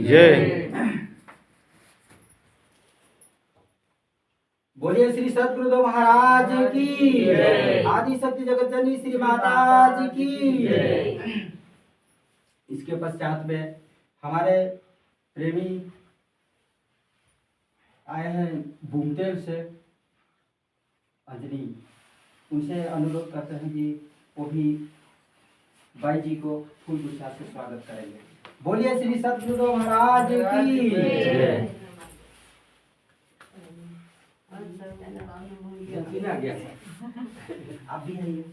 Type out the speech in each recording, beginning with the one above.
जय। बोलिए श्री सद्गुरुदेव महाराज की जय। आदि शक्ति जगत जननी श्री माता जी की जय। इसके पश्चात में हमारे प्रेमी आए हैं भूमतेल से अंजलि, उनसे अनुरोध करते हैं कि वो भी बाई जी को फूल गुच्छा से स्वागत करेंगे। बोलिए श्री सद्गुरुदेव महाराज की जय। आ गया आप भी आइए।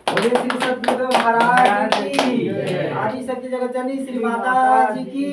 बोलिए श्री सद्गुरुदेव महाराज की आदि शक्ति जगत जननी श्री माता जी की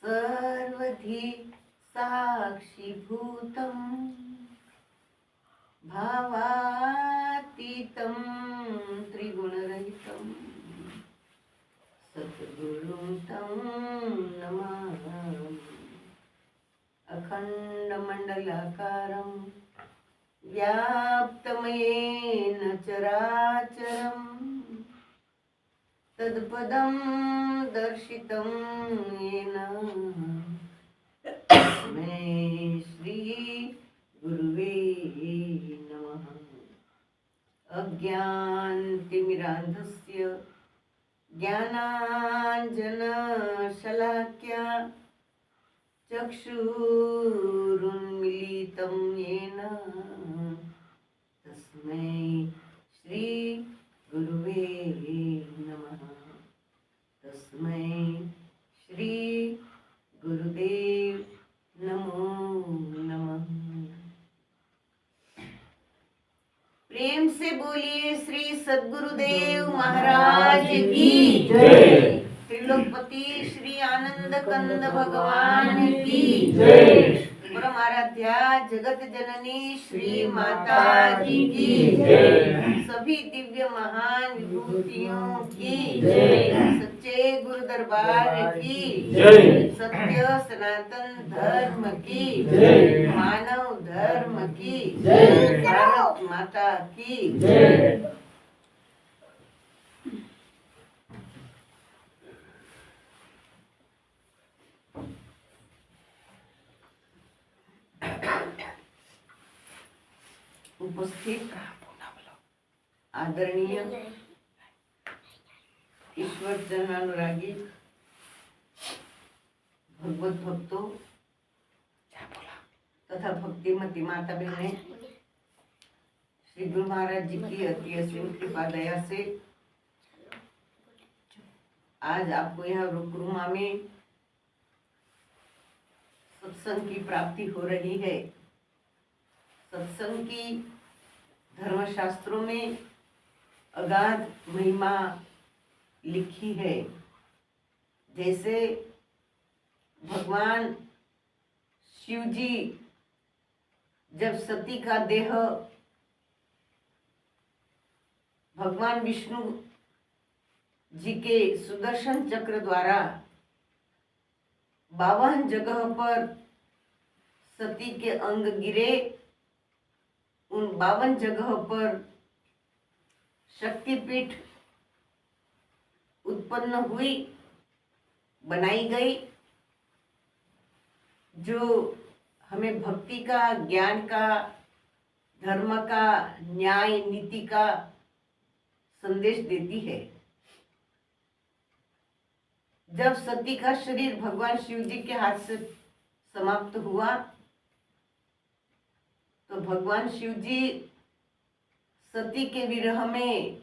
सर्वधि साक्षीभूतं भावातीतं त्रिगुणरहितं सद्गुरुं तं नमामि। अखण्डमण्डलाकारं व्याप्तमयेन चराचरम् तत्पदं दर्शितं येन तस्मै श्री गुरुवे नमः। अज्ञानतिमिरान्धस्य ज्ञानाञ्जनशलाकया चक्षुरुन्मीलितं येन तस्मै श्री गुरुवे नमः। तस्मै श्री गुरुदेव नमो नमः। प्रेम से बोलिए श्री सद्गुरुदेव महाराज की जय। त्रिलोकपति श्री आनंद कंद भगवान की जय। परम आराध्या जगत जननी श्री माता जी की जय। सभी दिव्य महान विभूतियों की जय। सच्चे गुरु दरबार की जय। सत्य सनातन धर्म की जय। मानव धर्म की जय। भारत माता की जय। उपस्थित आदरणीय ईश्वर जनानुरागी भगवत भक्तों तथा भक्तिमती माता बहने, श्री गुरु महाराज जी की अति असीम कृपा दया से आज आपको यह रुक्रुमा में सत्संग की प्राप्ति हो रही है। सत्संग की धर्मशास्त्रों में अगाध महिमा लिखी है। जैसे भगवान शिव जी जब सती का देह भगवान विष्णु जी के सुदर्शन चक्र द्वारा 52 जगह पर सती के अंग गिरे, उन 52 जगह पर शक्तिपीठ उत्पन्न हुई, बनाई गई, जो हमें भक्ति का, ज्ञान का, धर्म का, न्याय नीति का संदेश देती है। जब सती का शरीर भगवान शिव जी के हाथ से समाप्त हुआ तो भगवान शिव जी सती के विरह में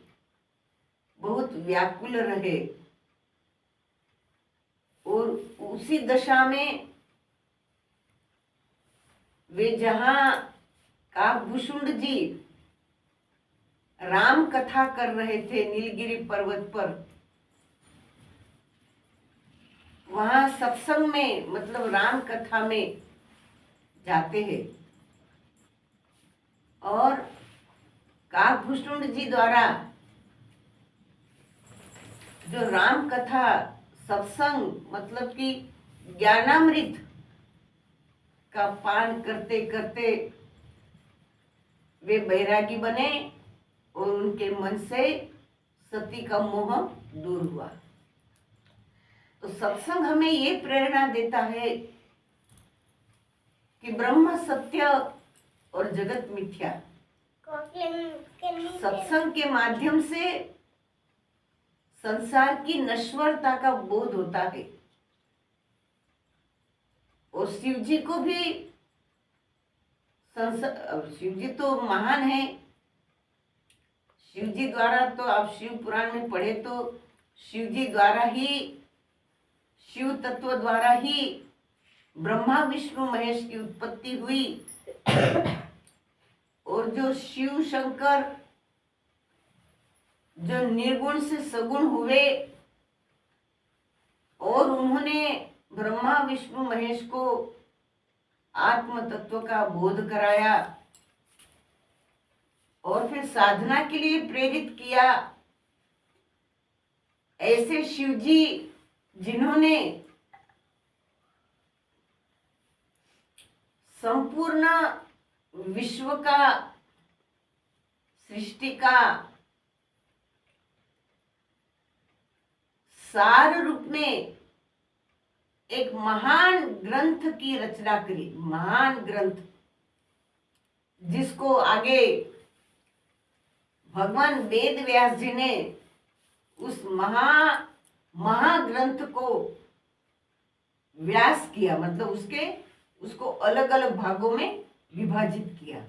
बहुत व्याकुल रहे और उसी दशा में वे जहां काकभूषुंड जी राम कथा कर रहे थे नीलगिरी पर्वत पर, वहां सत्संग में मतलब राम कथा में जाते हैं और काकभूषुंड जी द्वारा जो राम कथा सत्संग मतलब कि ज्ञानामृत का पान करते करते वे बैरागी बने और उनके मन से सती का मोह दूर हुआ। तो सत्संग हमें ये प्रेरणा देता है कि ब्रह्म सत्य और जगत मिथ्या। सत्संग के माध्यम से संसार की नश्वरता का बोध होता है और शिव जी को भी शिव जी तो महान है। शिव जी द्वारा तो आप शिव पुराण में पढ़े तो शिव जी द्वारा ही, शिव तत्व द्वारा ही ब्रह्मा विष्णु महेश की उत्पत्ति हुई और जो शिव शंकर जो निर्गुण से सगुण हुए और उन्होंने ब्रह्मा विष्णु महेश को आत्म तत्व का बोध कराया और फिर साधना के लिए प्रेरित किया। ऐसे शिव जी जिन्होंने संपूर्ण विश्व का, सृष्टि का सार रूप में एक महान ग्रंथ की रचना करी, महान ग्रंथ जिसको आगे भगवान वेद व्यास जी ने उस महाग्रंथ को व्यास किया, मतलब उसको अलग अलग भागों में विभाजित किया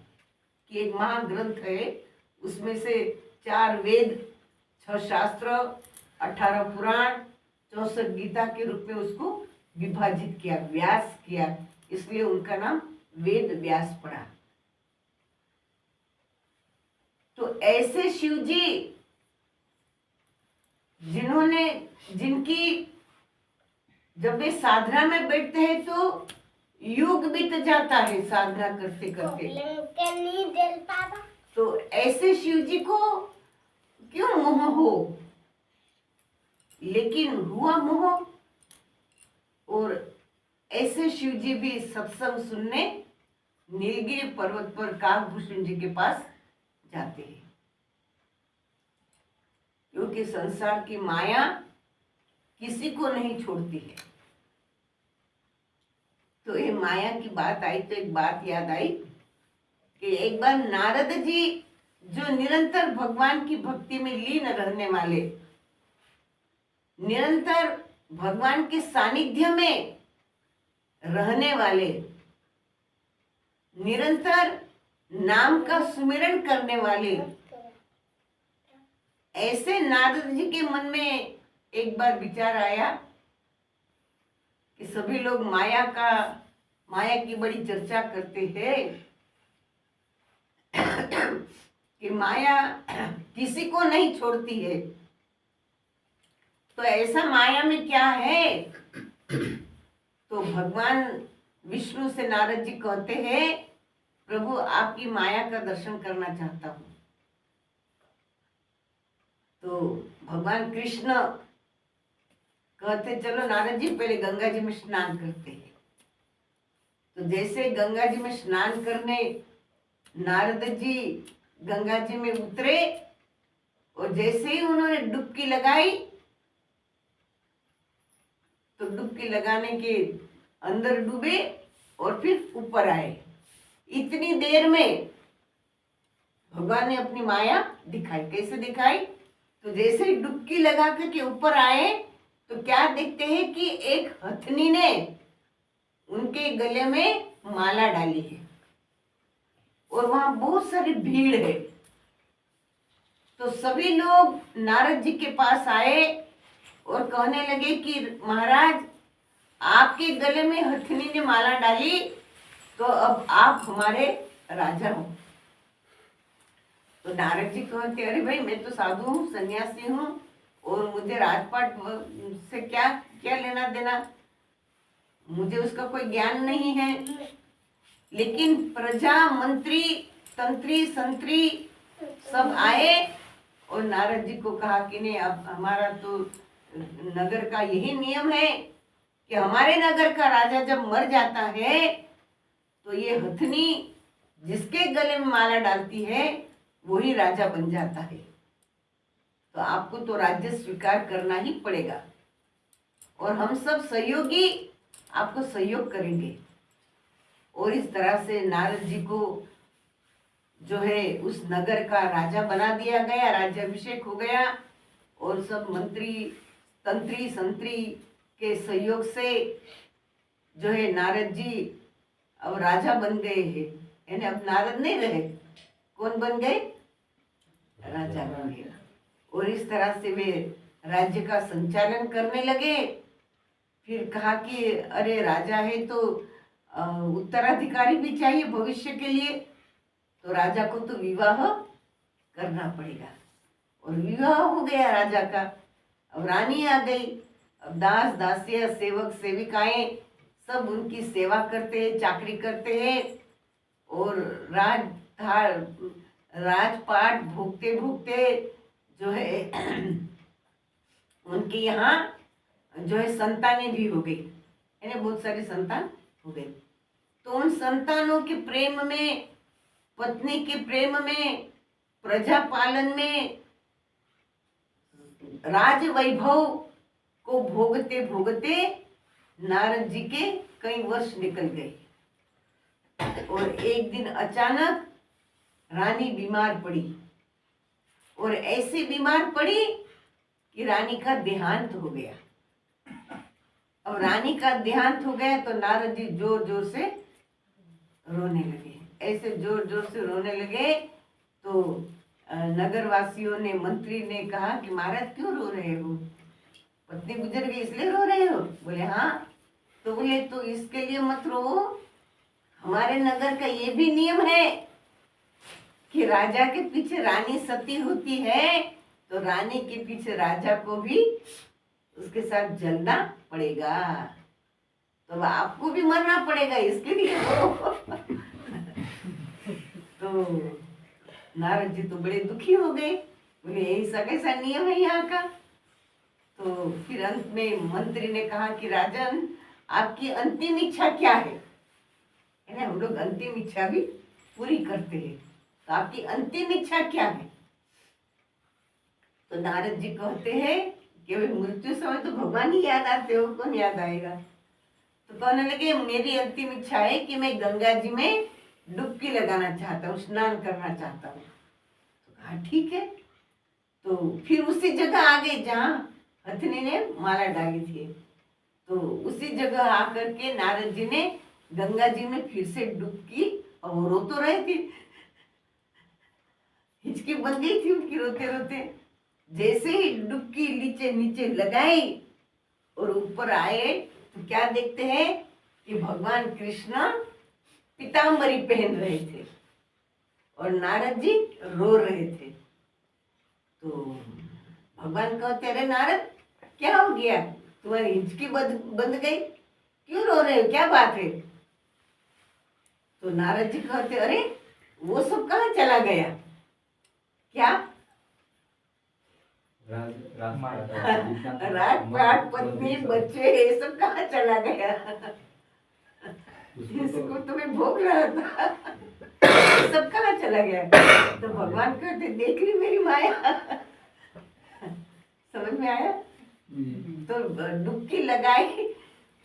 कि एक महाग्रंथ है, उसमें से 4 वेद, 6 शास्त्र, 18 पुराण, 64 गीता के रूप में उसको विभाजित किया, व्यास किया, इसलिए उनका नाम वेद व्यास पड़ा। तो ऐसे शिव जी जिनकी जब वे साधना में बैठते हैं तो युग बीत जाता है साधना करते करते। तो ऐसे शिव जी को क्यों मोह हो, लेकिन हुआ मोह और ऐसे शिव जी भी सत्संग सुनने नीलगिरी पर्वत पर काकभूषुंड जी के पास जाते हैं, क्योंकि संसार की माया किसी को नहीं छोड़ती है। तो ये माया की बात आई तो एक बात याद आई कि एक बार नारद जी जो निरंतर भगवान की भक्ति में लीन रहने वाले, निरंतर भगवान के सानिध्य में रहने वाले, निरंतर नाम का सुमिरन करने वाले ऐसे नारद जी के मन में एक बार विचार आया कि सभी लोग माया की बड़ी चर्चा करते हैं कि माया किसी को नहीं छोड़ती है, तो ऐसा माया में क्या है? तो भगवान विष्णु से नारद जी कहते हैं, प्रभु आपकी माया का दर्शन करना चाहता हूं। तो भगवान कृष्ण कहते चलो नारद जी पहले गंगा जी में स्नान करते हैं। तो जैसे गंगा जी में स्नान करने नारद जी गंगा जी में उतरे और जैसे ही उन्होंने डुबकी लगाई तो डुबकी लगाने के अंदर डूबे और फिर ऊपर आए। इतनी देर में भगवान ने अपनी माया दिखाई। कैसे दिखाई? तो जैसे ही डुबकी लगा के ऊपर आए तो क्या देखते हैं कि एक हथनी ने उनके गले में माला डाली है और वहां बहुत सारी भीड़ है। तो सभी लोग नारद जी के पास आए और कहने लगे कि महाराज आपके गले में हथनी ने माला डाली, तो अब आप हमारे राजा हो। तो नारद जी कहते अरे भाई मैं तो साधु हूँ, सन्यासी हूँ और मुझे राजपाट से क्या क्या लेना देना, मुझे उसका कोई ज्ञान नहीं है। लेकिन प्रजा मंत्री तंत्री संत्री सब आए और नारद जी को कहा कि नहीं, अब हमारा तो नगर का यही नियम है कि हमारे नगर का राजा जब मर जाता है तो ये हथनी जिसके गले में माला डालती है वही राजा बन जाता है। तो आपको तो राज्य स्वीकार करना ही पड़ेगा और हम सब सहयोगी आपको सहयोग करेंगे। और इस तरह से नारद जी को जो है उस नगर का राजा बना दिया गया, राज्याभिषेक हो गया और सब मंत्री तंत्री संत्री के सहयोग से जो है नारद जी अब राजा बन गए हैं। यानी अब नारद नहीं रहे, कौन बन गए? राजा बन गए। और इस तरह से वे राज्य का संचालन करने लगे। फिर कहा कि अरे राजा है तो उत्तराधिकारी भी चाहिए भविष्य के लिए, तो राजा को तो विवाह करना पड़ेगा। और विवाह हो गया राजा का। अब रानी आ गई, अब दास दासिया सेवक सेविकाएं सब उनकी सेवा करते हैं, चाकरी करते हैं और राजपाट भोगते भोगते जो है उनके यहाँ जो है संतानें भी हो गई, यानी बहुत सारी संतान हो गई। तो उन संतानों के प्रेम में, पत्नी के प्रेम में, प्रजा पालन में, राज वैभव को भोगते भोगते नारद जी के कई वर्ष निकल गए। और एक दिन अचानक रानी बीमार पड़ी और ऐसी बीमार पड़ी कि रानी का देहांत हो गया। अब रानी का देहांत हो गया तो नारद जी जोर जोर से रोने लगे। ऐसे जोर जोर से रोने लगे तो नगरवासियों ने, मंत्री ने कहा कि महाराज क्यों रो रहे हो, पत्नी गुजर गई इसलिए रो रहे हो? बोले हाँ। तो बोले तो इसके लिए मत रो, हमारे नगर का ये भी नियम है कि राजा के पीछे रानी सती होती है तो रानी के पीछे राजा को भी उसके साथ जलना पड़ेगा, तो आपको भी मरना पड़ेगा इसके लिए। तो नारद जी तो बड़े दुखी हो गए, बोले ऐसा कैसा नियम है यहाँ का। तो फिर अंत में मंत्री ने कहा कि राजन आपकी अंतिम इच्छा क्या है? यानी हम लोग अंतिम इच्छा भी पूरी करते हैं, तो आपकी अंतिम इच्छा क्या है? तो नारद जी कहते हैं कि मृत्यु समय तो भगवान ही याद आते हो, कौन याद आएगा। तो कहने लगे मेरी अंतिम इच्छा है कि मैं गंगा जी में डुबकी लगाना चाहता हूँ, स्नान करना चाहता हूँ। तो कहा ठीक है। तो फिर उसी जगह आ गए जहाँ हथनी ने माला डाली थी। तो उसी जगह आकर के नारद जी ने गंगा जी में फिर से डुबकी, और रो तो रहे थे हिचकी बन गई थी उनकी रोते रोते। जैसे ही डुबकी नीचे नीचे लगाई और ऊपर आए तो क्या देखते हैं कि भगवान कृष्ण पीताम्बरी पहन रहे थे और नारद जी रो रहे थे। तो भगवान कहते, अरे नारद क्या हो गया, तुम्हारी हिचकी बंद गई, क्यों रो रहे हो, क्या बात है? तो नारद जी कहते, अरे वो सब कहाँ चला गया? क्या? राजपाट, पत्नी, बच्चे, ये सब कहाँ चला गया? इसको तो मैं भोग रहा था, ये सब कहाँ चला गया? तो भगवान कहते, देख ली मेरी माया। समझ में आया? तो डुबकी लगाई,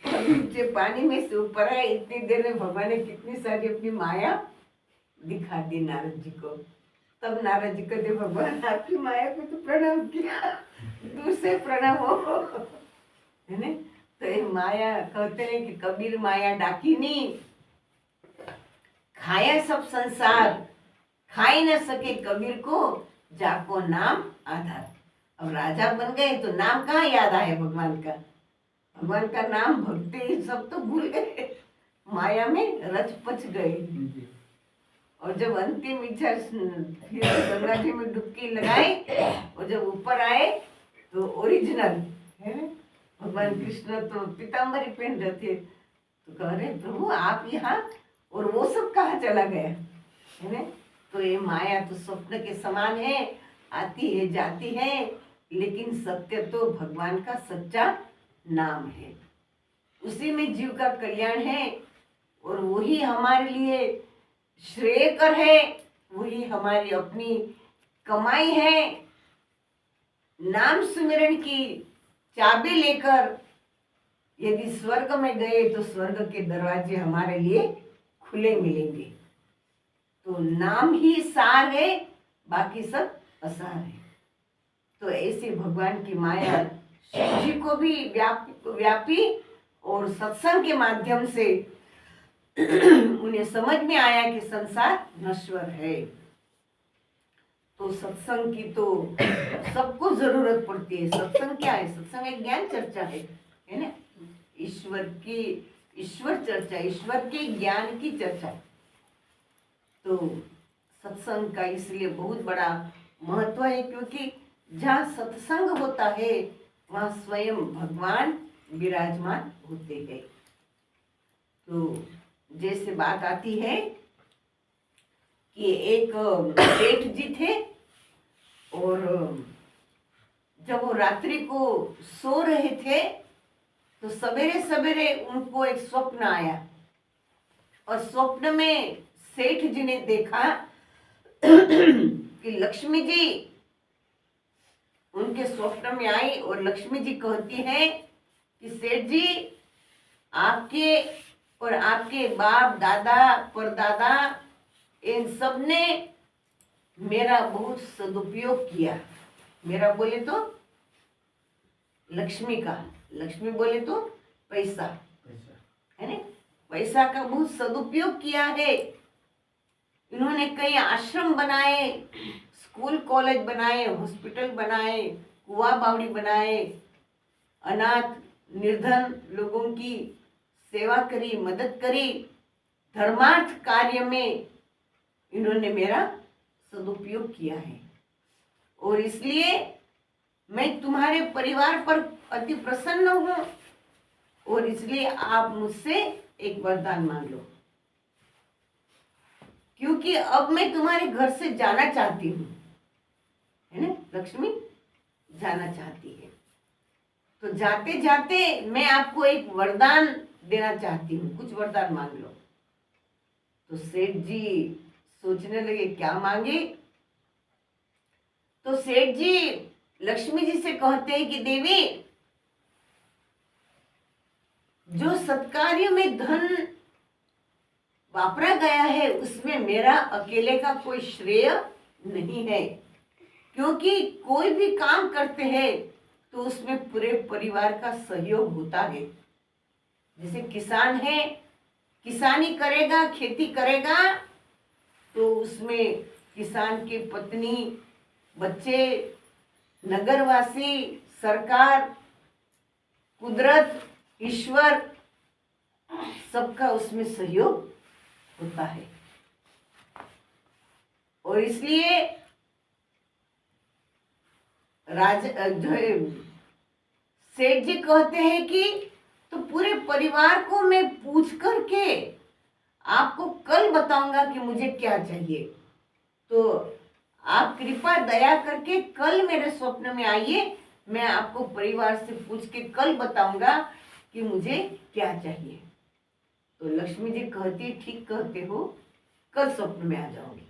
नीचे पानी में से ऊपर आए, इतनी देर में भगवान ने कितनी सारी अपनी माया दिखा दी नारद जी को। तब नारद जी कहते, भगवान आपकी माया को तो प्रणाम किया, दूर से प्रणाम हो, है ना? तो ये माया कहते हैं कि कबीर माया डाकिनी, खाया सब संसार, खाई न सके कबीर को, जाको नाम आधार। अब राजा बन गए तो नाम कहाँ याद आया भगवान का? भगवान का नाम भक्ति सब तो भूल गए, माया में रच पच गए। और जब अंतिम इच्छा फिर गंगा जी में डुबकी लगाई और जब ऊपर आए तो ओरिजिनल है ना, भगवान कृष्ण तो पीताम्बरी पहन रहे थे। तो कह रहे, प्रभु आप यहाँ, और वो सब कहाँ चला गया, है ना? तो ये माया तो स्वप्न के समान है, आती है जाती है, लेकिन सत्य तो भगवान का सच्चा नाम है, उसी में जीव का कल्याण है और वही हमारे लिए श्रेयकर है, वही हमारी अपनी कमाई है। नाम सुमिरन की चाबी लेकर यदि स्वर्ग में गए तो स्वर्ग के दरवाजे हमारे लिए खुले मिलेंगे। तो नाम ही सार है, बाकी सब असार है। तो ऐसे भगवान की माया शिव जी को भी व्यापी और सत्संग के माध्यम से उन्हें समझ में आया कि संसार नश्वर है। तो सत्संग की तो सबको जरूरत पड़ती है। सत्संग क्या है? सत्संग एक ज्ञान चर्चा है ना? ईश्वर चर्चा, ईश्वर के ज्ञान की चर्चा। तो सत्संग का इसलिए बहुत बड़ा महत्व है, क्योंकि जहाँ सत्संग होता है वहाँ स्वयं भगवान विराजमान होते हैं। तो जैसे बात आती है कि एक सेठ जी थे और जब वो रात्रि को सो रहे थे तो सवेरे सवेरे उनको एक स्वप्न आया और स्वप्न में सेठ जी ने देखा कि लक्ष्मी जी उनके स्वप्न में आई और लक्ष्मी जी कहती है कि सेठ जी, आपके और आपके बाप दादा परदादा इन सब ने मेरा बहुत सदुपयोग किया। मेरा बोले तो लक्ष्मी का, लक्ष्मी बोले तो पैसा, है ना? पैसा का बहुत सदुपयोग किया है। इन्होंने कई आश्रम बनाए, स्कूल कॉलेज बनाए, हॉस्पिटल बनाए, कुआं बावड़ी बनाए, अनाथ निर्धन लोगों की सेवा करी, मदद करी, धर्मार्थ कार्य में इन्होंने मेरा सदुपयोग किया है और इसलिए मैं तुम्हारे परिवार पर अति प्रसन्न हूं और इसलिए आप मुझसे एक वरदान मांग लो, क्योंकि अब मैं तुम्हारे घर से जाना चाहती हूँ, है ना? लक्ष्मी जाना चाहती है, तो जाते जाते मैं आपको एक वरदान देना चाहती हूँ, कुछ वरदान मांग लो। तो सेठ जी सोचने लगे क्या मांगे। तो सेठ जी लक्ष्मी जी से कहते हैं कि देवी, जो सत्कार्य में धन वापरा गया है उसमें मेरा अकेले का कोई श्रेय नहीं है, क्योंकि कोई भी काम करते हैं तो उसमें पूरे परिवार का सहयोग होता है। जैसे किसान है, किसानी करेगा, खेती करेगा तो उसमें किसान की पत्नी, बच्चे, नगरवासी, सरकार, कुदरत, ईश्वर, सबका उसमें सहयोग होता है। और इसलिए जो है सेठ जी कहते हैं कि तो पूरे परिवार को मैं पूछ करके आपको कल बताऊंगा कि मुझे क्या चाहिए। तो आप कृपा दया करके कल मेरे स्वप्न में आइए, मैं आपको परिवार से पूछ के कल बताऊंगा कि मुझे क्या चाहिए। तो लक्ष्मी जी कहती, ठीक कहते हो, कल स्वप्न में आ जाऊंगी।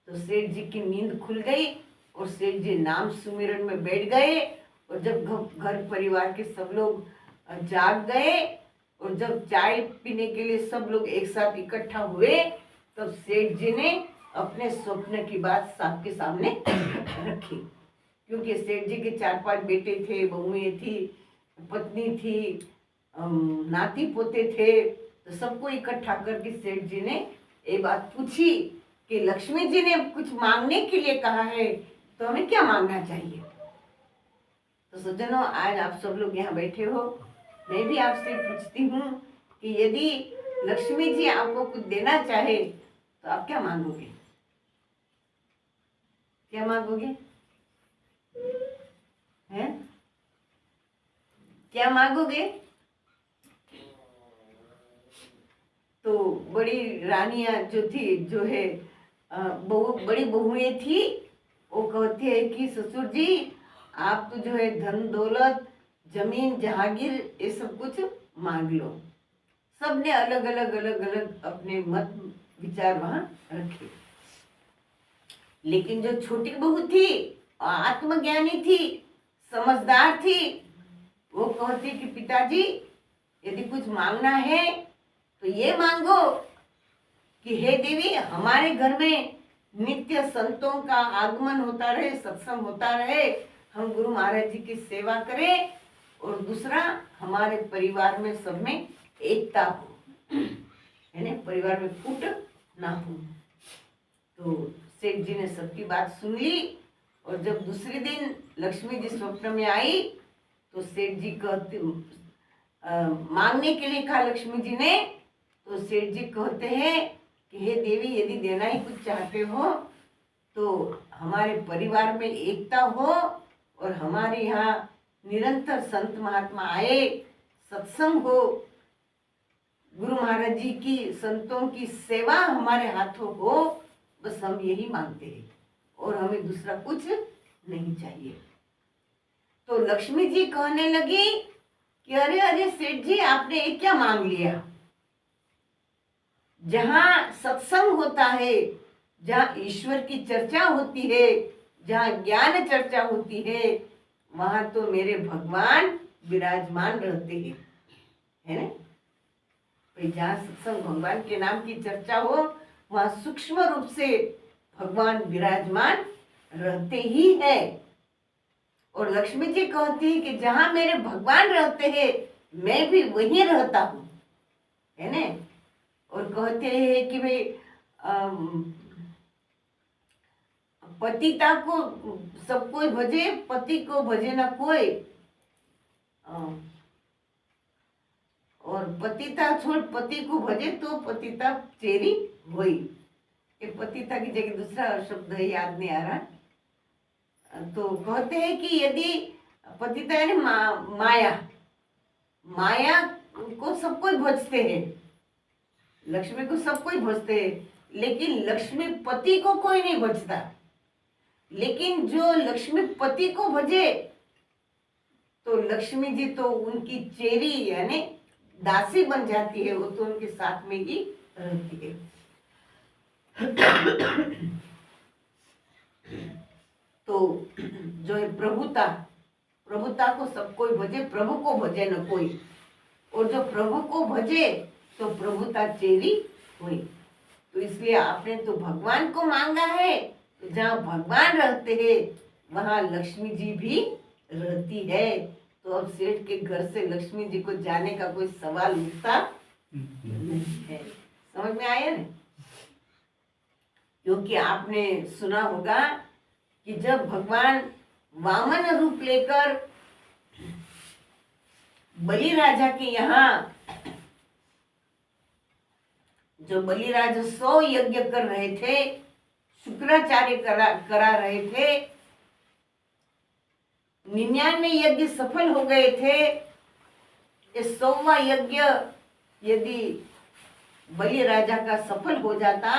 तो सेठ जी की नींद खुल गई और सेठ जी नाम सुमिरन में बैठ गए। और जब घर परिवार के सब लोग जाग गए और जब चाय पीने के लिए सब लोग एक साथ इकट्ठा हुए, तब सेठ जी ने अपने स्वप्न की बात सबके सामने रखी। क्योंकि सेठ जी के 4-5 बेटे थे, बहुएं थी, पत्नी थी, नाती पोते थे। तो सबको इकट्ठा करके सेठ जी ने ये बात पूछी कि लक्ष्मी जी ने कुछ मांगने के लिए कहा है, तो हमें क्या मांगना चाहिए। तो सज्जनों, आज आप सब लोग यहाँ बैठे हो, मैं भी आपसे पूछती हूँ कि यदि लक्ष्मी जी आपको कुछ देना चाहे तो आप क्या मांगोगे? क्या मांगोगे? हैं? क्या मांगोगे? तो बड़ी रानियां जो थी, जो है बड़ी बहुएं थी, वो कहती है कि ससुर जी आप तो जो है धन दौलत, जमीन, जहांगीर, ये सब कुछ मांग लो। सबने अलग अलग अपने मत विचार वहां रखे। लेकिन जो छोटी बहू थी, आत्मज्ञानी थी, समझदार थी, वो कहती कि पिताजी यदि कुछ मांगना है तो ये मांगो कि हे देवी, हमारे घर में नित्य संतों का आगमन होता रहे, सत्संग होता रहे, हम गुरु महाराज जी की सेवा करें, और दूसरा हमारे परिवार में सब में एकता हो, है ना, परिवार में फूट ना हो। तो सेठ जी ने सबकी बात सुन ली। और जब दूसरे दिन लक्ष्मी जी स्वप्न में आई तो सेठ जी कहते मांगने के लिए कहा लक्ष्मी जी ने। तो सेठ जी कहते हैं कि हे देवी, यदि देना ही कुछ चाहते हो तो हमारे परिवार में एकता हो और हमारे यहाँ निरंतर संत महात्मा आए, सत्संग हो, गुरु महाराज जी की, संतों की सेवा हमारे हाथों हो, बस हम यही मांगते हैं और हमें दूसरा कुछ नहीं चाहिए। तो लक्ष्मी जी कहने लगी कि अरे अरे सेठ जी, आपने ये क्या मांग लिया? जहाँ सत्संग होता है, जहाँ ईश्वर की चर्चा होती है, जहाँ ज्ञान चर्चा होती है, वहां तो मेरे भगवान विराजमान रहते हैं, है ना। भाई जहाँ सत्संग, भगवान के नाम की चर्चा हो, वहां सूक्ष्म रूप से भगवान विराजमान रहते ही है। और लक्ष्मी जी कहती है कि जहां मेरे भगवान रहते हैं, मैं भी वहीं रहता हूँ, है ना। और कहते हैं कि भाई पतिता को सब कोई भजे, पति को भजे ना कोई। और पतिता छोड़ पति को भजे तो पतिता चेरी हुई। ये पतिता की जगह दूसरा शब्द है, याद नहीं आ रहा। तो कहते हैं कि यदि पतिता यानी माया, माया को सब कोई भजते हैं, लक्ष्मी को सब कोई भजते हैं, लेकिन लक्ष्मी पति को कोई नहीं भजता। लेकिन जो लक्ष्मी पति को भजे तो लक्ष्मी जी तो उनकी चेरी यानी दासी बन जाती है, वो तो उनके साथ में ही रहती है। तो जो है प्रभुता, प्रभुता को सब कोई भजे, प्रभु को भजे न कोई। और जो प्रभु को भजे तो प्रभुता चेरी हुई। तो इसलिए आपने तो भगवान को मांगा है, तो जहाँ भगवान रहते हैं वहाँ लक्ष्मी जी भी रहती है। तो अब सेठ के घर से लक्ष्मी जी को जाने का कोई सवाल उठता नहीं है। समझ में आया ना? क्योंकि आपने सुना होगा कि जब भगवान वामन रूप लेकर बलि राजा के यहाँ, जो बलि राजा 100 यज्ञ कर रहे थे, शुक्राचार्य करा रहे थे, 99 यज्ञ सफल हो गए थे। ये 100वां यज्ञ यदि बलि राजा का सफल हो जाता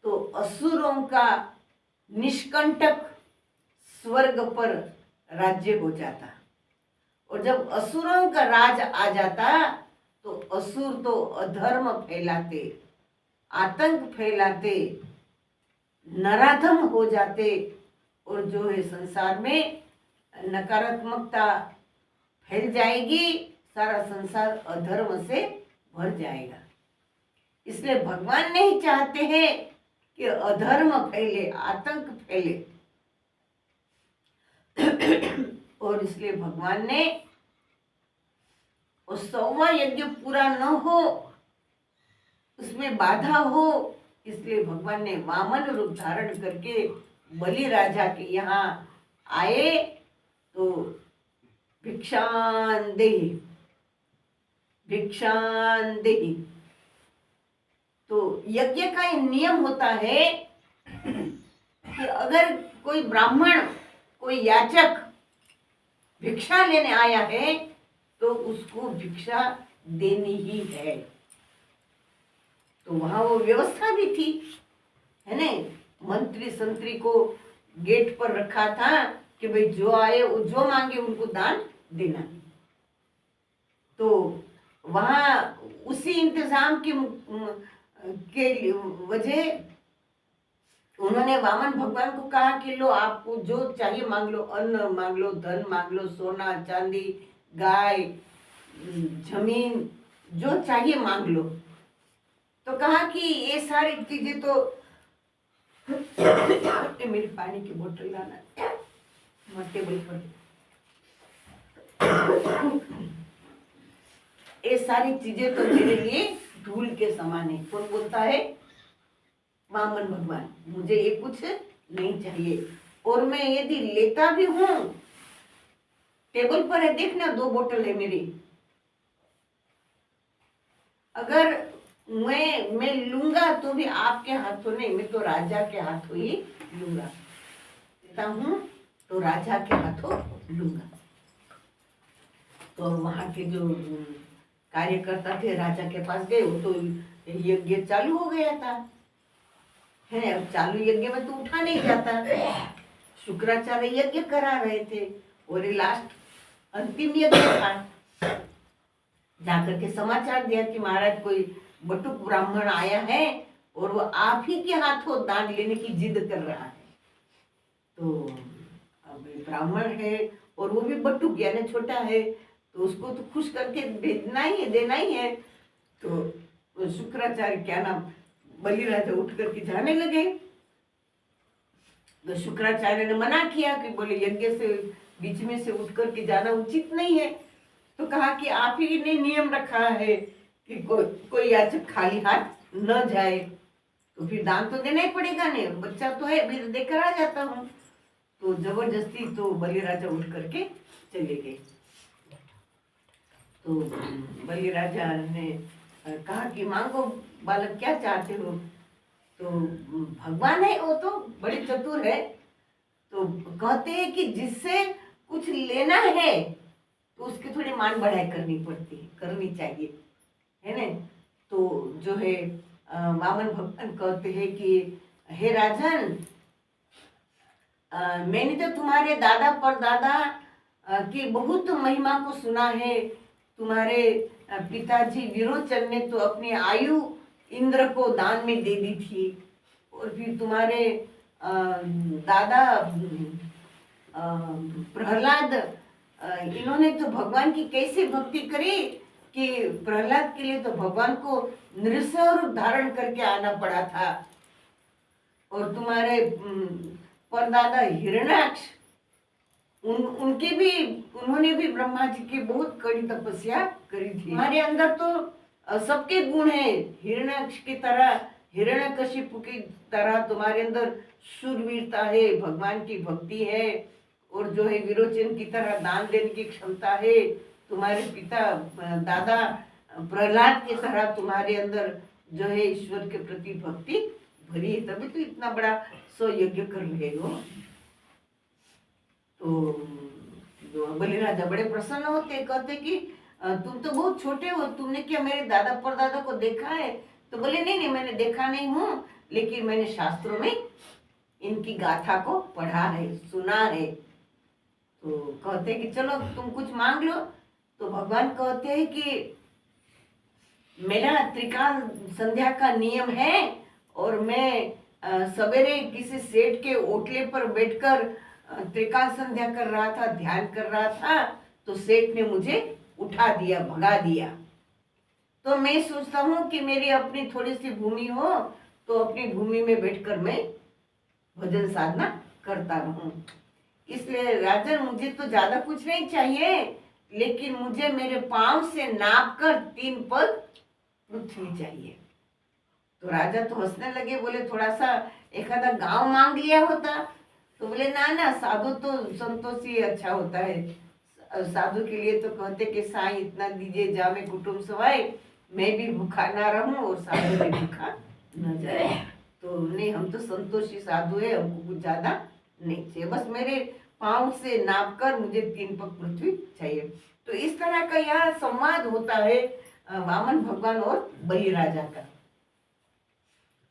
तो असुरों का निष्कंटक स्वर्ग पर राज्य हो जाता। और जब असुरों का राज आ जाता तो असुर तो अधर्म फैलाते, आतंक फैलाते, नराधम हो जाते और जो है संसार में नकारात्मकता फैल जाएगी, सारा संसार अधर्म से भर जाएगा। इसलिए भगवान नहीं चाहते हैं कि अधर्म फैले, आतंक फैले। और इसलिए भगवान ने उस 100वां यज्ञ पूरा न हो, उसमें बाधा हो, इसलिए भगवान ने वामन रूप धारण करके बलि राजा के यहाँ आए। तो भिक्षान देहि, भिक्षान देहि। तो यज्ञ का एक नियम होता है कि अगर कोई ब्राह्मण, कोई याचक भिक्षा लेने आया है तो उसको भिक्षा देनी ही है। तो वहां वो व्यवस्था भी थी, है ना। मंत्री संतरी को गेट पर रखा था कि भाई जो आए, जो मांगे उनको दान देना। तो वहां उसी इंतजाम के वजह उन्होंने वामन भगवान को कहा कि लो, आपको जो चाहिए मांग लो, अन्न मांग लो, धन मांग लो, सोना चांदी, गाय, जमीन, जो चाहिए मांग लो। तो कहा कि ये सारी चीजें तो मेरी पानी की बोतल लाना टेबल पर। ये सारी चीजें तो मेरे लिए धूल के समान है। कौन बोलता है? वामन भगवान। मुझे ये कुछ नहीं चाहिए। और मैं यदि लेता भी हूं, टेबल पर है, देखना 2 बोतल है मेरी, अगर मैं लूंगा तो भी आपके हाथों नहीं, मैं तो राजा के हाथों ही लूंगा। लेता हूं तो राजा के हाथों लूंगा। तो वहां के जो कार्यकर्ता थे राजा के पास गए, वो तो यज्ञ चालू हो गया था, है। अब चालू यज्ञ में तो उठा नहीं जाता। शुक्राचार्य यज्ञ करा रहे थे और ये लास्ट अंतिम यज्ञ था। जाकर के समाचार दिया कि महाराज कोई बटुक ब्राह्मण आया है और वो आप ही के हाथों दान लेने की जिद कर रहा है। तो अब ब्राह्मण है और वो भी बटुक यानी छोटा है, तो उसको तो खुश करके भेजना ही है, देना ही है। तो शुक्राचार्य क्या नाम, बलि राजा उठ करके जाने लगे। तो शुक्राचार्य ने मना किया कि बोले यज्ञ से बीच में से उठ करके जाना उचित नहीं है। तो कहा कि आप ही ने नियम रखा है कि कोई याचक खाली हाथ न जाए, तो फिर दान तो देना ही पड़ेगा। नहीं, बच्चा तो है, अभी देकर आ जाता हूँ। तो जबरदस्ती तो बलि राजा उठ करके चले गए। तो बलि राजा ने कहा कि मांगो बालक, क्या चाहते हो। तो भगवान है, वो तो बड़े चतुर है। तो कहते हैं कि जिससे कुछ लेना है तो उसकी थोड़ी मान बढ़ाई करनी चाहिए, है ना। तो जो है वामन भगवान कहते हैं कि हे राजन, मैंने तो तुम्हारे दादा परदादा की बहुत महिमा को सुना है। तुम्हारे पिताजी विरोचन ने तो अपनी आयु इंद्र को दान में दे दी थी। और फिर तुम्हारे दादा प्रहलाद, इन्होंने तो भगवान की कैसे भक्ति करी कि प्रहलाद के लिए तो भगवान को नृसिंह रूप धारण करके आना पड़ा था। और तुम्हारे परदादा हिरण्याक्ष, उन्होंने भी ब्रह्मा जी की बहुत कड़ी तपस्या करी थी। हमारे अंदर तो सबके गुण है। हिरण्याक्ष की तरह हिरण्यकशिपु की तरह तुम्हारे अंदर शूरवीरता है, भगवान की भक्ति है, और जो है विरोचन की तरह दान देने की क्षमता है, तुम्हारे पिता दादा प्रहलाद की तरह तुम्हारे अंदर जो है ईश्वर के प्रति भक्ति भरी है, तभी तो इतना बड़ा स्वयज्ञ कर रहे हो। तो बलिराजा बड़े प्रसन्न होते, कहते कि तुम तो बहुत छोटे हो, तुमने क्या मेरे दादा परदादा को देखा है? तो बोले नहीं नहीं, मैंने देखा नहीं हूँ, लेकिन मैंने शास्त्रों में इनकी गाथा को पढ़ा है, सुना है। तो कहते कि चलो तुम कुछ मांग लो। तो भगवान कहते हैं कि मेरा त्रिकाल संध्या का नियम है, और मैं सवेरे किसी सेठ के ओटले पर बैठकर त्रिकाल संध्या कर रहा था, ध्यान कर रहा था, तो सेठ ने मुझे उठा दिया, भगा दिया। तो मैं सोचता हूँ कि मेरी अपनी थोड़ी सी भूमि हो, तो अपनी भूमि में बैठकर मैं भजन साधना करता रहूं। इसलिए राजन, मुझे तो ज्यादा कुछ नहीं चाहिए, लेकिन मुझे मेरे पांव से नाप कर 3 पग पृथ्वी चाहिए। तो राजा तो हंसने लगे, बोले थोड़ा सा एक आधा गांव मांग लिया होता। तो बोले ना ना, साधु तो संतोष ही अच्छा होता है। साधु के लिए तो कहते कि साईं इतना दीजिए, जामे कुटुंब सवाए, मैं भी भूखा ना रहूं और साधु भी भूखा न जाए। तो नहीं, हम तो संतोषी साधु है, हमको कुछ ज्यादा नहीं चाहिए, बस मेरे पांव से नाप कर मुझे 3 पग पृथ्वी चाहिए। तो इस तरह का यह संवाद होता है वामन भगवान और बलि राजा का।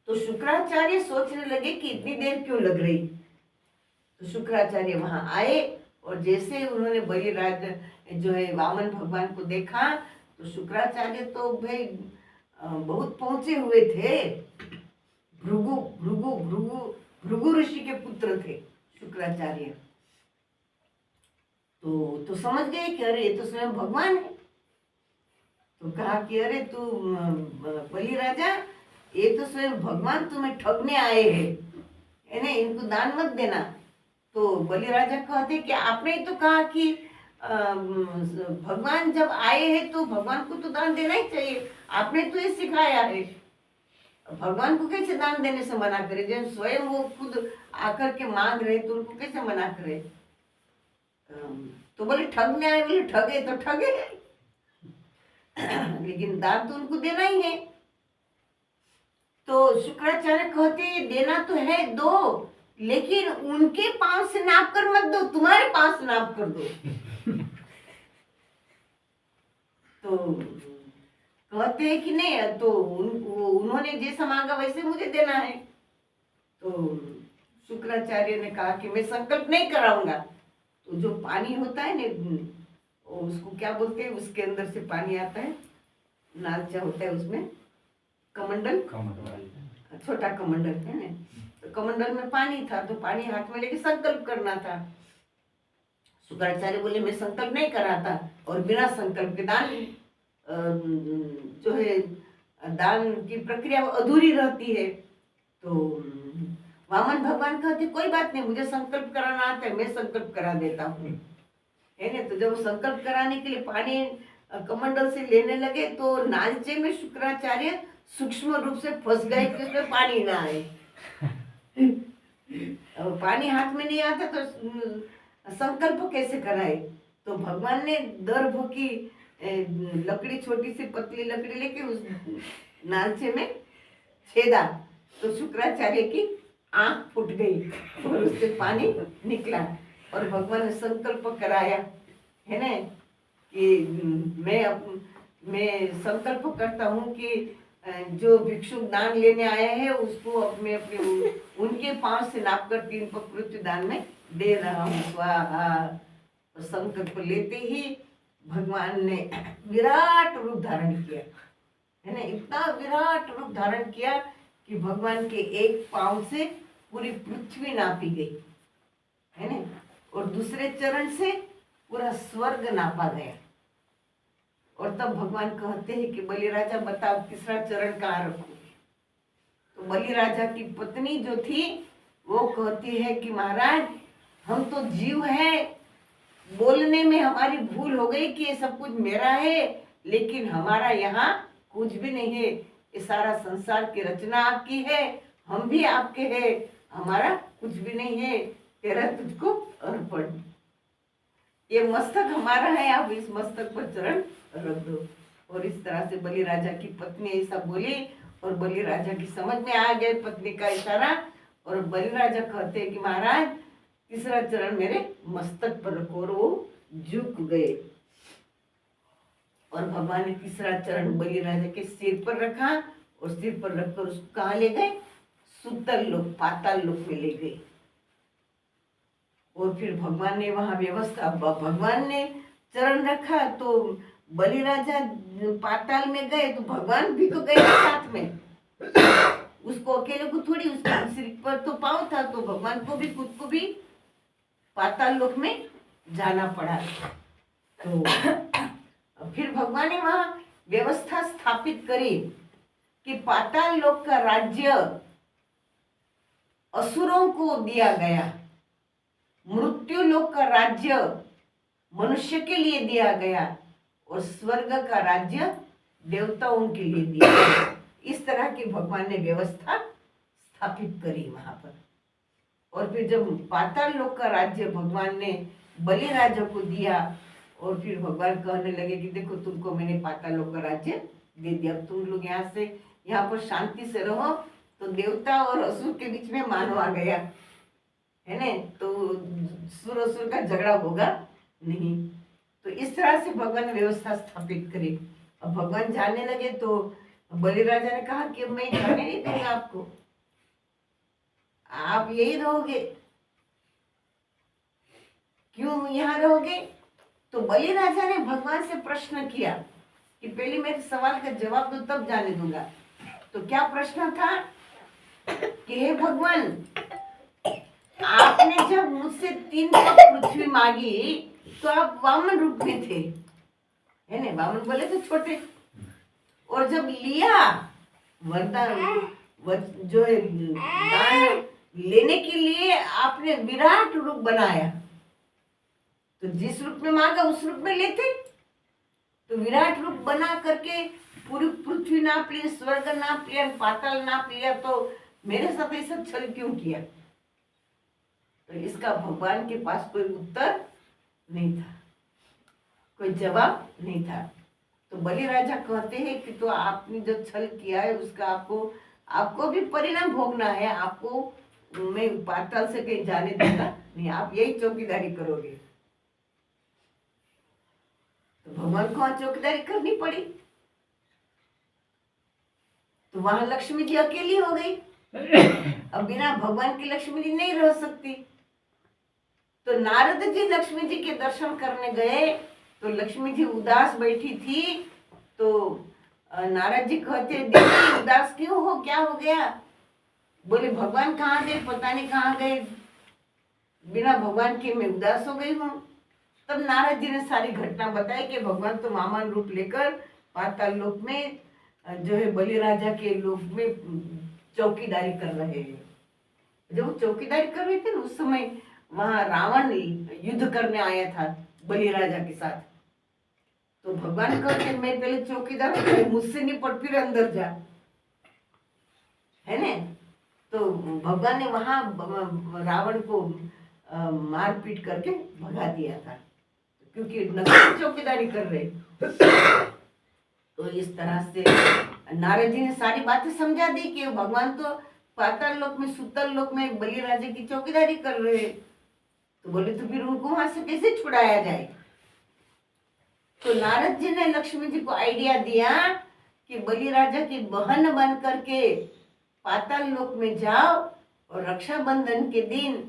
तो शुक्राचार्य सोचने लगे कि इतनी देर क्यों लग रही। तो शुक्राचार्य वहां आए, और जैसे उन्होंने बलि राजा जो है वामन भगवान को देखा, तो शुक्राचार्य तो भाई बहुत पहुंचे हुए थे। भृगु भृगु भृगु भृगु ऋषि के पुत्र थे शुक्राचार्य। तो समझ गए कि अरे ये तो स्वयं भगवान है। तो कहा कि अरे तू बलि राजा, ये तो स्वयं भगवान तुम्हें ठगने आए हैं, है ना, इनको दान मत देना। तो बलि राजा कहते कि आपने ही तो कहा कि भगवान जब आए हैं तो भगवान को तो दान देना ही चाहिए, आपने तो ये सिखाया है। भगवान को कैसे दान देने से मना करे, जब स्वयं वो खुद आकर के मांग रहे तो उनको कैसे मना करे। तो बोले ठगने आए, बोले ठगे तो ठगे लेकिन दान तो उनको देना ही है। तो शुक्राचार्य कहते देना तो है दो, लेकिन उनके पांव से नाप कर मत दो, तुम्हारे पांव से नाप कर दो। तो कहते हैं कि नहीं, तो उन्होंने जैसा मांगा वैसे मुझे देना है। तो शुक्राचार्य ने कहा कि मैं संकल्प नहीं कराऊंगा। तो जो पानी होता है ना, उसको क्या बोलते हैं, उसके अंदर से पानी आता है, नालचा होता है उसमें, कमंडल, छोटा कमंडल है ना, तो कमंडल में पानी था, तो पानी हाथ में लेके संकल्प करना था। शुक्राचार्य बोले मैं संकल्प नहीं कराता, और बिना संकल्प के दान जो है दान की प्रक्रिया अधूरी रहती है। तो वामन भगवान कहते कोई बात नहीं, मुझे संकल्प कराना आता है, मैं संकल्प करा देता हूँ, है ना। तो जब संकल्प कराने के लिए पानी कमंडल से लेने लगे, तो नालचे में शुक्राचार्य सूक्ष्म रूप से फंस गए कि उसमें पानी ना आए। और पानी हाथ में नहीं आता तो संकल्प कैसे कराए। तो भगवान ने दर्भ की लकड़ी, छोटी सी पतली लकड़ी लेके उस नालचे में छेदा, तो शुक्राचार्य की आंख फूट गई और उससे पानी निकला। और भगवान ने संकल्प कराया, है ना, कि मैं संकल्प करता हूँ कि जो भिक्षुक दान लेने आया है उसको अपने उनके पांव से नाप कर 3 पग पृथ्वी दान में दे रहा हूँ, स्वाहा। तो संकल्प लेते ही भगवान ने विराट रूप धारण किया, है ना, इतना विराट रूप धारण किया कि भगवान के एक पांव से पूरी पृथ्वी नापी गई, है ना, और दूसरे चरण से पूरा स्वर्ग नापा गया। और तब भगवान कहते हैं कि बलि राजा बताओ तीसरा चरण कहाँ रखोगे। तो बलि राजा की पत्नी जो थी वो कहती है कि महाराज हम तो जीव हैं, बोलने में हमारी भूल हो गई कि ये सब कुछ मेरा है, लेकिन हमारा यहाँ कुछ भी नहीं है, ये सारा संसार की रचना आपकी है, हम भी आपके हैं, हमारा कुछ भी नहीं है, तेरा तुझको अर्पण। ये मस्तक हमारा है, आप इस मस्तक पर चरण रख दो। और इस तरह से बलि राजा की पत्नी ऐसा बोली और बलि राजा की समझ में आ गए पत्नी का इशारा। और बलि राजा कहते हैं कि महाराज तीसरा चरण मेरे मस्तक पर रखो, और वो झुक गए। और भगवान ने तीसरा चरण बलि राजा के सिर पर रखा और सिर पर रखकर उसको कहाँ ले गए? सुतल लोक, पाताल लोक में ले गए। और फिर भगवान ने वहां व्यवस्था, भगवान ने चरण रखा तो बलि राजा पाताल में गए तो भगवान भी तो गए साथ में। उसको अकेले को थोड़ी, उसके सिर पर तो पाँव था, तो भगवान को भी, खुद को भी पाताल लोक में जाना पड़ा। तो फिर भगवान ने वहां व्यवस्था स्थापित करी कि पाताल लोक का राज्य असुरों को दिया गया, मृत्यु लोक का राज्य मनुष्य के लिए दिया गया और स्वर्ग का राज्य देवताओं के लिए दिया गया। इस तरह की भगवान ने व्यवस्था स्थापित करी वहां पर। और फिर जब पाताल लोक का राज्य भगवान ने बलि राजा को दिया और फिर भगवान कहने लगे कि देखो तुमको मैंने पाताल लोक का राज्य दे दिया, अब तुम लोग यहाँ पर शांति से रहो। तो देवता और असुर के बीच में मानव आ गया है ना, तो सुर असुर का झगड़ा होगा नहीं। तो इस तरह से भगवान ने व्यवस्था स्थापित करी। अब भगवान जाने लगे तो बलि राजा ने कहा कि मैं जाने नहीं दूंगा आपको, आप यही रहोगे। क्यों यहाँ रहोगे? तो बलि राजा ने भगवान से प्रश्न किया कि पहले मेरे सवाल का जवाब दो तब जाने दूंगा। तो क्या प्रश्न था कि हे भगवान, आपने जब मुझसे 3 कप पृथ्वी मांगी तो आप वामन रूप में थे, है ना, वामन बोले तो छोटे। और जब लिया वरदान जो है दान लेने के लिए आपने विराट रूप बनाया, तो जिस रूप में मांगा उस रूप में लेते। तो विराट रूप बना करके पूरी पृथ्वी नाप ली, स्वर्ग नाप लिया, पाताल नाप लिया, तो मेरे साथ ऐसा छल क्यों किया? तो इसका भगवान के पास कोई उत्तर नहीं था, कोई जवाब नहीं था। तो बलि राजा कहते हैं कि तो आपने जो छल किया है उसका आपको भी परिणाम भोगना है। आपको मैं पाताल से कहीं जाने दूंगा नहीं, आप यही चौकीदारी करोगे। तो भगवान को वहां चौकीदारी करनी पड़ी। तो वहां लक्ष्मी जी अकेली हो गई। अब बिना भगवान की लक्ष्मी जी नहीं रह सकती। तो नारद जी लक्ष्मी जी के दर्शन करने गए तो लक्ष्मी जी उदास बैठी थी। तो नारद जी कहते दीदी उदास क्यों हो, क्या हो गया? बोले भगवान कहाँ गए, पता नहीं कहाँ गए, बिना भगवान के मैं उदास हो गई हूँ। तब नारद जी ने सारी घटना बताई कि भगवान तो वामन रूप लेकर पाताल लोक में जो है बलि राजा के लोक में चौकीदारी कर रहे हैं। जब वो चौकीदारी कर रहे थे ना उस समय वहां रावण युद्ध करने आया था बलि राजा के साथ। तो भगवान कहते मैं पहले चौकीदार हूं, मुझसे निपट फिर अंदर जा, है ना। तो भगवान ने वहां रावण को मार पीट करके भगा दिया था, क्योंकि नकली चौकीदारी कर रहे। तो इस तरह से नारद जी ने सारी बातें समझा दी कि भगवान तो पाताल लोक में, सुतल लोक में बलि राजा की चौकीदारी कर रहे। तो बोले तो फिर उनको वहां से कैसे छुड़ाया जाए? तो नारद जी ने लक्ष्मी जी को आइडिया दिया कि बलि राजा की बहन बन करके पाताल लोक में जाओ और रक्षाबंधन के दिन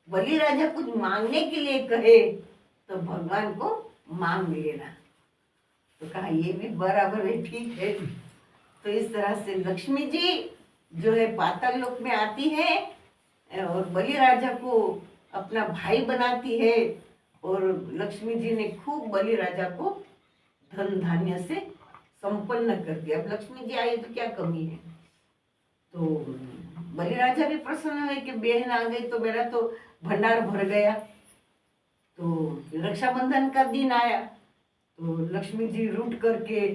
बलि राजा कुछ मांगने के लिए कहे तो भगवान को मांग लेना। तो कहा ये भी बराबर है, ठीक है। तो इस तरह से लक्ष्मी जी जो है पाताल लोक में आती है और बलि राजा को अपना भाई बनाती है। और लक्ष्मी जी ने खूब बलि राजा को धन धान्य से संपन्न कर दिया। अब लक्ष्मी जी आई तो क्या कमी है? तो बलि राजा भी प्रसन्न है कि बहन आ गई तो मेरा तो भंडार भर गया। तो रक्षाबंधन का दिन आया तो लक्ष्मी जी रूठ करके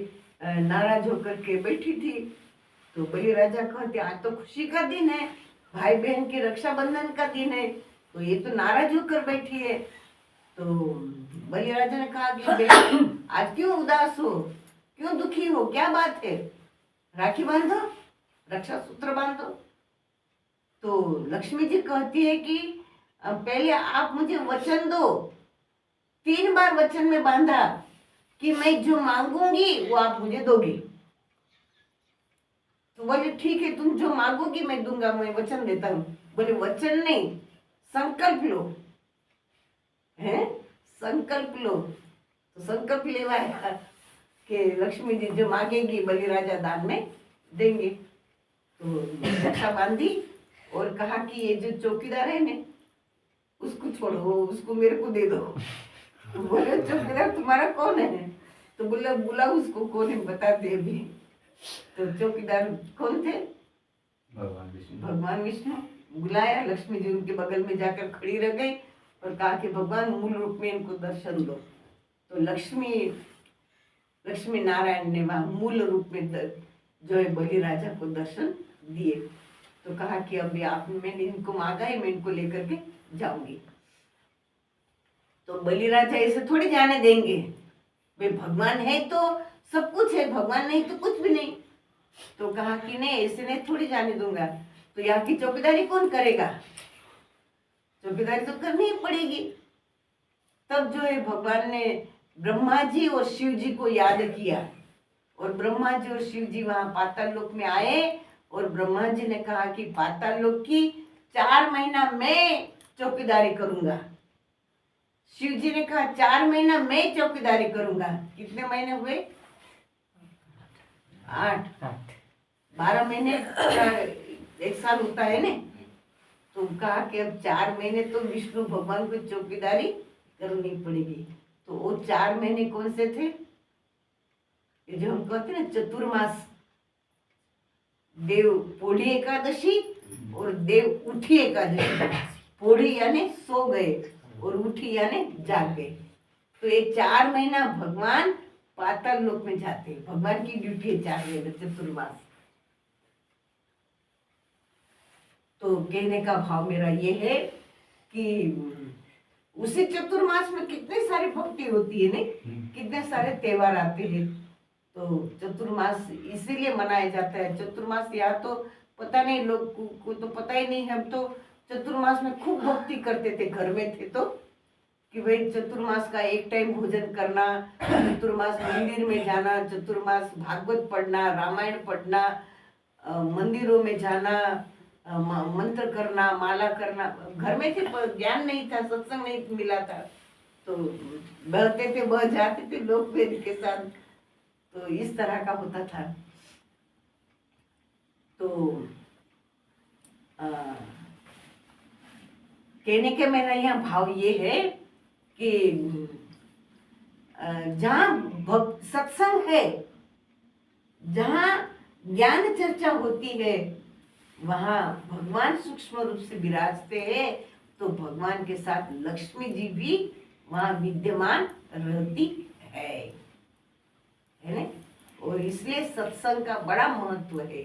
नाराज होकर के बैठी थी। तो बलिराजा कहते आज तो खुशी का दिन है, भाई बहन के रक्षाबंधन का दिन है, तो ये तो नाराज होकर बैठी है। तो बलिराजा ने कहा कि बेटी आज क्यों उदास हो, क्यों दुखी हो, क्या बात है, राखी बांधो, रक्षा सूत्र बांधो। तो लक्ष्मी जी कहती है कि पहले आप मुझे वचन दो। 3 बार वचन में बांधा कि मैं जो मांगूंगी वो आप मुझे दोगी। तो बोले ठीक है, तुम जो मांगोगी मैं दूंगा, मैं वचन देता हूँ। बोले वचन नहीं, संकल्प लो, है संकल्प लो। तो संकल्प लेवाया कि लक्ष्मी जी जो मांगेगी बलिराजा दान में देंगे। तो रक्षा बांधी और कहा कि ये जो चौकीदार है ने उसको छोड़ो, उसको मेरे को दे दो। तो बोले चौकीदार तुम्हारा कौन है? तो बोला बुला उसको, कौन है बता दे अभी। तो चौकीदार कौन थे? भगवान विष्णु। बुलाया, लक्ष्मी जी उनके बगल में जाकर खड़ी रह गई और कहा कि भगवान मूल रूप में इनको दर्शन दो। तो लक्ष्मी नारायण ने वहां मूल रूप में जो है बलिराजा को दर्शन दिए। तो कहा कि अभी मैंने इनको मांगा है, मैं इनको लेकर के जाऊंगी। तो बलिराजा ऐसे थोड़ी जाने देंगे, वे भगवान है तो सब कुछ है, भगवान नहीं तो कुछ भी नहीं। तो कहा कि नहीं, ऐसे नहीं थोड़ी जाने दूंगा। तो यहाँ की चौकीदारी कौन करेगा? चौकीदारी तो करनी ही पड़ेगी। तब जो है भगवान ने ब्रह्मा जी और शिव जी को याद किया और ब्रह्मा जी और शिव जी वहां पाताल लोक में आए और ब्रह्मा जी ने कहा कि पाताल लोक की 4 महीना मैं चौकीदारी करूंगा। शिव जी ने कहा 4 महीना मैं चौकीदारी करूंगा। कितने महीने हुए? 8। 12 महीने 1 साल होता है ना। तो कहा कि अब 4 महीने तो विष्णु भगवान को चौकीदारी करनी पड़ेगी। तो वो 4 महीने कौन से थे? ये जो हम कहते हैं ना चतुर्मास, देव पोढ़ी एकादशी और देव उठी एकादशी। पोढ़ी यानी सो गए और उठी यानी जाग गए। तो ये 4 महीना भगवान पाताल लोक में जाते हैं। भगवान की ड्यूटी है 4 महीने चतुर्मास। तो कहने का भाव मेरा ये है कि उसी चतुर्मास में कितने सारी भक्ति होती है नहीं, कितने सारे त्योहार आते हैं। तो चतुर्मास इसीलिए मनाया जाता है। चतुर्मास या तो पता नहीं, लोग को तो पता ही नहीं। हम तो चतुर्मास में खूब भक्ति करते थे, घर में थे तो कि भाई चतुर्मास का एक टाइम भोजन करना, चतुर्मास मंदिर में जाना, चतुर्मास भागवत पढ़ना, रामायण पढ़ना, मंदिरों में जाना, मंत्र करना, माला करना। घर में थे पर ज्ञान नहीं था, सत्संग नहीं मिला था, तो बहते थे, बह जाते थे लोक वेद के साथ। तो इस तरह का होता था। तो कहने के मेरा यहाँ भाव ये है कि जहाँ सत्संग है, जहाँ ज्ञान चर्चा होती है, वहाँ भगवान सूक्ष्म रूप से विराजते हैं। तो भगवान के साथ लक्ष्मी जी भी वहाँ विद्यमान रहती है ना। और इसलिए सत्संग का बड़ा महत्व है।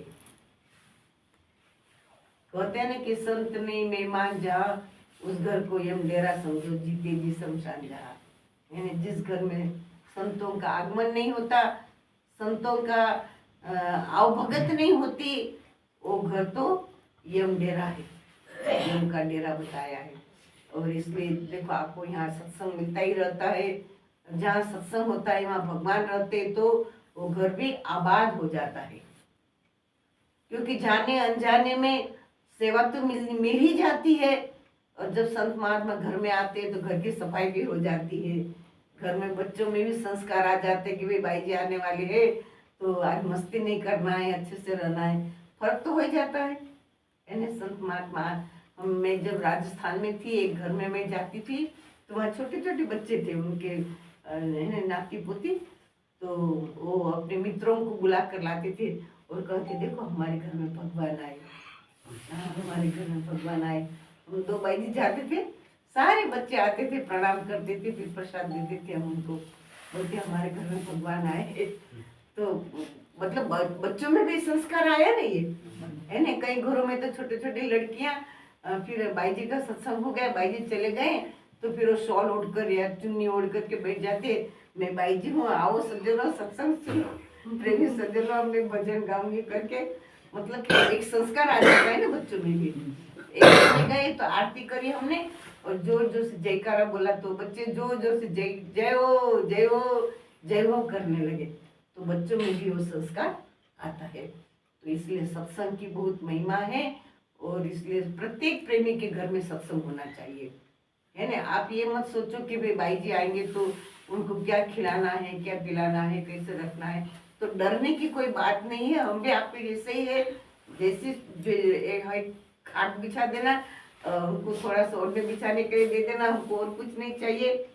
कहते हैं ना कि संत ने मेहमान जहाँ, उस घर को यम डेरा समझो, जीते जी शमशान जहाँ। यानी जिस घर में संतों का आगमन नहीं होता, संतों का आवभगत नहीं होती, वो घर तो यम डेरा है, यम का डेरा बताया है। और इसलिए देखो आपको यहाँ सत्संग मिलता ही रहता है। जहाँ सत्संग होता है वहाँ भगवान रहते, तो वो घर भी आबाद हो जाता है। क्योंकि जाने अनजाने में सेवा तो मिल ही जाती है। और जब संत महात्मा घर में आते हैं तो घर की सफाई भी हो जाती है। घर में बच्चों में भी संस्कार आ जाते हैं कि भाई जी आने वाले हैं तो आज मस्ती नहीं करना है, अच्छे से रहना है। फर्क तो हो ही जाता है। संत महात्मा, मैं जब राजस्थान में थी, एक घर में मैं जाती थी तो वहाँ छोटे छोटे बच्चे थे, उनके नाती पोती, तो वो अपने मित्रों को बुला कर लाते थे और कहते देखो हमारे घर में भगवान आए, हमारे घर में भगवान आए। हम 2 भाई जी जाते थे, सारे बच्चे आते थे, प्रणाम करते थे, फिर प्रसाद देते थे हम उनको, बोलते हमारे घर में भगवान आए। तो मतलब बच्चों में भी संस्कार आया ना ये, है ना। कई घरों में तो छोटे छोटी लड़कियां फिर बाई जी का सत्संग हो गया, बाई जी चले गए तो फिर वो शॉल ओढ़कर या चुन्नी ओढ़ करके बैठ जाते, मैं बाई जी हूँ, आओ सज्जनों सत्संग सुनो, प्रेमी सज्जनों हमने भजन गाऊंगी करके, मतलब कि एक संस्कार आ जाता है ना बच्चों में भी। एक में गए तो आरती करी हमने और जोर जोर से जयकारा बोला तो बच्चे जोर जोर से जय जय हो जय हो जय हो करने लगे, तो बच्चों में भी वो संस्कार आता है। तो इसलिए सत्संग की बहुत महिमा है और इसलिए प्रत्येक प्रेमी के घर में सत्संग होना चाहिए, है ना। आप ये मत सोचो कि भाई बाई जी आएंगे तो उनको क्या खिलाना है, क्या पिलाना है, कैसे रखना है, तो डरने की कोई बात नहीं है। हम भी आपके जैसे ही है, जैसे जो एक खाट बिछा देना, उनको थोड़ा सा ओढ़ने बिछाने के लिए दे देना, हमको और कुछ नहीं चाहिए।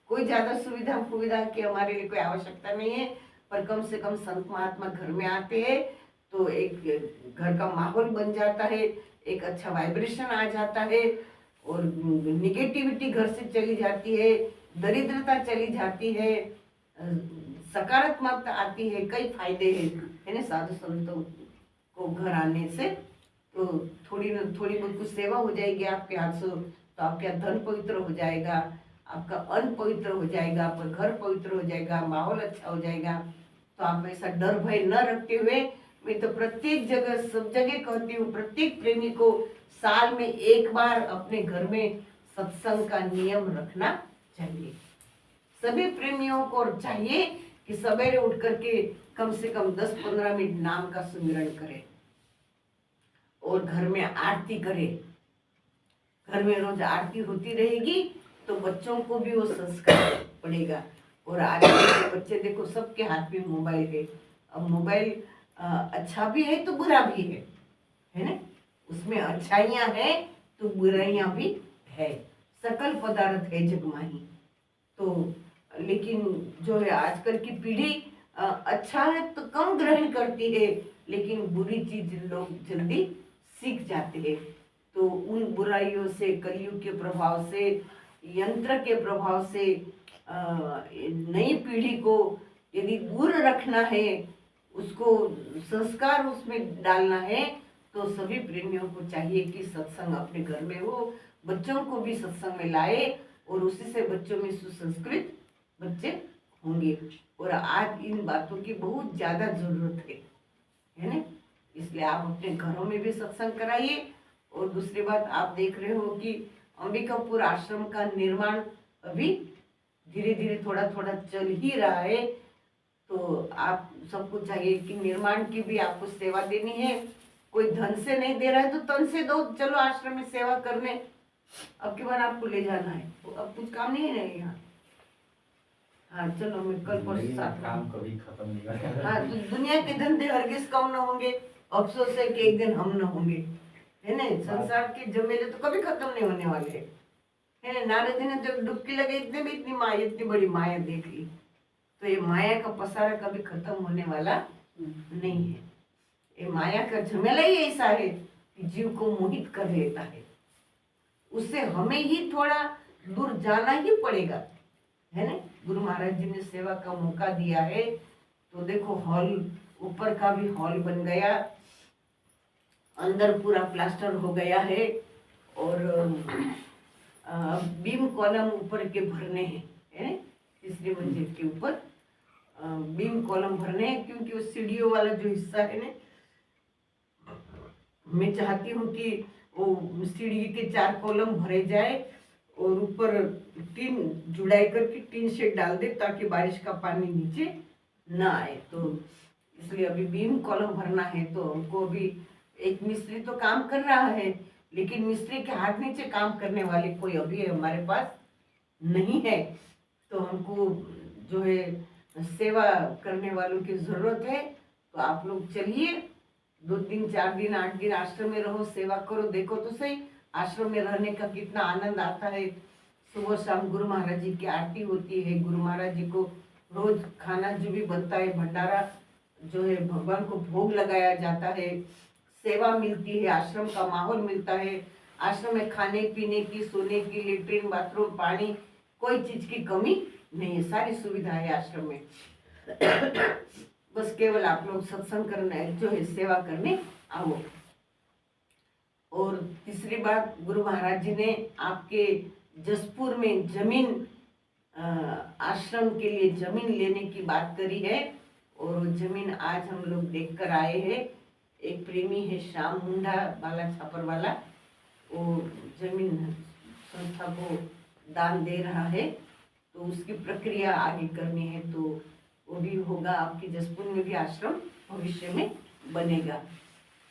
कोई ज्यादा सुविधा की हमारे लिए कोई आवश्यकता नहीं है, पर कम से कम संत महात्मा घर में आते हैं तो एक घर का माहौल बन जाता है, एक अच्छा वाइब्रेशन आ जाता है और निगेटिविटी घर से चली जाती है, दरिद्रता चली जाती है, सकारात्मकता आती है, कई फायदे हैं, है ना साधु संतों को घर आने से। तो थोड़ी बहुत कुछ सेवा हो जाएगी आपके हाथ से, तो आपका धन पवित्र हो जाएगा, आपका अन्न पवित्र हो जाएगा, आपका घर पवित्र हो जाएगा, माहौल अच्छा हो जाएगा। तो आप ऐसा डर भय न रखते हुए, मैं तो प्रत्येक जगह सब जगह कहती हूँ, प्रत्येक प्रेमी को साल में एक बार अपने घर में सत्संग का नियम रखना चाहिए। सभी प्रेमियों को चाहिए कि सवेरे उठ करके कम से कम 10-15 मिनट नाम का सुमिरन करें और घर में आरती करें। घर में रोज आरती होती रहेगी तो बच्चों को भी वो संस्कार पड़ेगा। और आज के बच्चे देखो सबके हाथ में मोबाइल है, अब मोबाइल अच्छा भी है तो बुरा भी है ना, उसमें अच्छाइयाँ है तो बुराइयाँ भी है, सकल पदार्थ है जग माही। तो लेकिन जो है आजकल की पीढ़ी अच्छा है तो कम ग्रहण करती है, लेकिन बुरी चीज लोग जल्दी सीख जाते हैं। तो उन बुराइयों से, कलयुग के प्रभाव से, यंत्र के प्रभाव से नई पीढ़ी को यदि दूर रखना है, उसको संस्कार उसमें डालना है, तो सभी प्रेमियों को चाहिए कि सत्संग अपने घर में हो, बच्चों को भी सत्संग में लाए और उसी से बच्चों में सुसंस्कृत बच्चे होंगे। और आज इन बातों की बहुत ज्यादा जरूरत है ना, इसलिए आप अपने घरों में भी सत्संग कराइए। और दूसरी बात, आप देख रहे हो कि अंबिकापुर आश्रम का निर्माण अभी धीरे धीरे थोड़ा थोड़ा चल ही रहा है, तो आप सबको चाहिए कि निर्माण की भी आपको सेवा देनी है। कोई धन से नहीं दे रहा है तो तन से दो, चलो आश्रम में सेवा करने, अब की बार आपको ले जाना है, तो अब कुछ काम नहीं है यहाँ। हाँ चलो, मैं कल परसों साथ काम कभी खत्म नहीं होगा। हाँ, तो दुनिया के धंधे हरगिज कम न होंगे, अफसोस है कि एक दिन हम न होंगे, है ना। संसार के झमेले तो कभी खत्म नहीं होने वाले हैं, है ना। नारद जी ने जब डुबकी लगे इतने भी इतनी बड़ी माया देख ली, तो ये माया का पसारा कभी खत्म होने वाला नहीं है। ये माया का झमेला ही ऐसा है कि जीव को मोहित कर लेता है, उससे हमें ही थोड़ा दूर जाना ही पड़ेगा, है ना। गुरु महाराज जी ने सेवा का मौका दिया है, तो देखो हॉल, ऊपर का भी हॉल बन गया, अंदर पूरा प्लास्टर हो गया है और बीम कॉलम ऊपर के भरने हैं, है तीसरी मंजिल के ऊपर बीम कॉलम भरने हैं, क्योंकि वो सीढ़ियों वाला जो हिस्सा है ना, मैं चाहती हूँ कि वो सीढ़ी के 4 कॉलम भरे जाए और ऊपर टीन जुड़ाई करके टीन शेड डाल दे ताकि बारिश का पानी नीचे ना आए। तो इसलिए अभी बीम कॉलम भरना है, तो हमको अभी एक मिस्त्री तो काम कर रहा है, लेकिन मिस्त्री के हाथ नीचे काम करने वाले कोई अभी हमारे पास नहीं है। तो हमको जो है सेवा करने वालों की जरूरत है। तो आप लोग चलिए, 2 दिन 4 दिन 8 दिन आश्रम में रहो, सेवा करो, देखो तो सही आश्रम में रहने का कितना आनंद आता है। सुबह शाम गुरु महाराज जी की आरती होती है, गुरु महाराज जी को रोज खाना जो भी बनता है, भंडारा जो है भगवान को भोग लगाया जाता है, सेवा मिलती है, आश्रम का माहौल मिलता है। आश्रम में खाने पीने की, सोने की, लेटरिन बाथरूम, पानी, कोई चीज की कमी नहीं है, सारी सुविधा है आश्रम में। बस केवल आप लोग सत्संग करने जो है सेवा करने आओ। और तीसरी बात, गुरु महाराज जी ने आपके जसपुर में जमीन आश्रम के लिए जमीन लेने की बात करी है, और वो जमीन आज हम लोग देख कर आए हैं। एक प्रेमी है श्याम मुंडा बाला छापर वाला, वो जमीन संस्था को दान दे रहा है, तो उसकी प्रक्रिया आगे करनी है, तो वो भी होगा। आपके जसपुर में भी आश्रम भविष्य में बनेगा।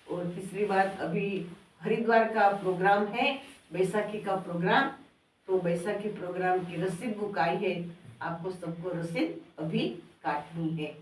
और तीसरी बात, अभी हरिद्वार का प्रोग्राम है, बैसाखी का प्रोग्राम, तो बैसाखी प्रोग्राम की रसीद बुक आई है, आपको सबको रसीद अभी काटनी है।